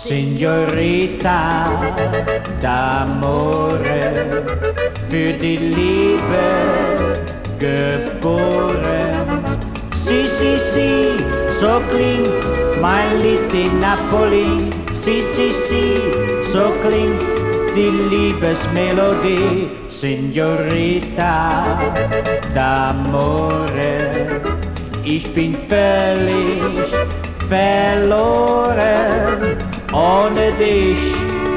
Signorita d'amore, für die Liebe geboren. Si, si, si, so klingt mein Lied in Napoli. Si, si, si, so klingt die Liebesmelodie. Signorita d'amore, ich bin völlig verloren. Ohne dich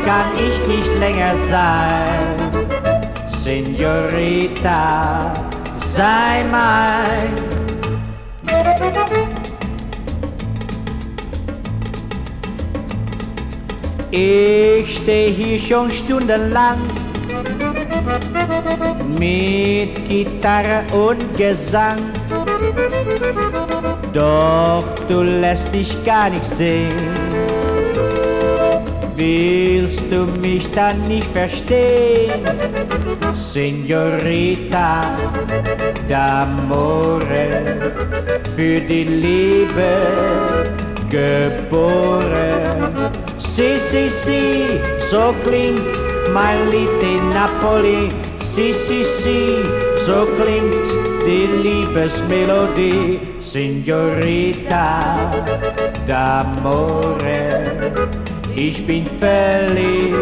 kann ich nicht länger sein. Signorita, sei mein. Ich steh hier schon stundenlang mit Gitarre und Gesang, doch du lässt dich gar nicht sehen. Willst du mich dann nicht verstehen? Signorita d'amore, für die Liebe geboren. Si, si, si, so klingt mein Lied in Napoli. Si, si, si, so klingt die Liebesmelodie. Signorita d'amore, ich bin völlig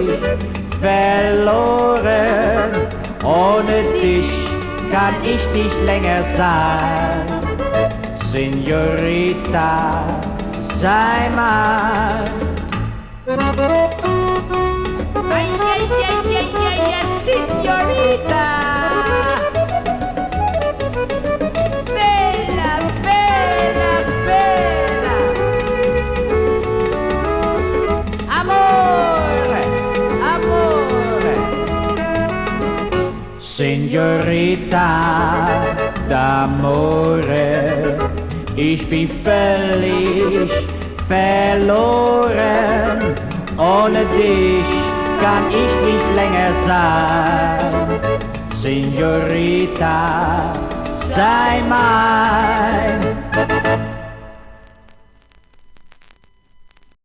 verloren. Ohne dich kann ich nicht länger sein. Signorita, sei mein. Ay, ay, ay, ay, ay, ay, signorita. Bella, bella, bella. Amore, amore. Signorita d'amore, ich bin völlig verloren. Ohne dich kann ich nicht länger sein. Signorita, sei mein.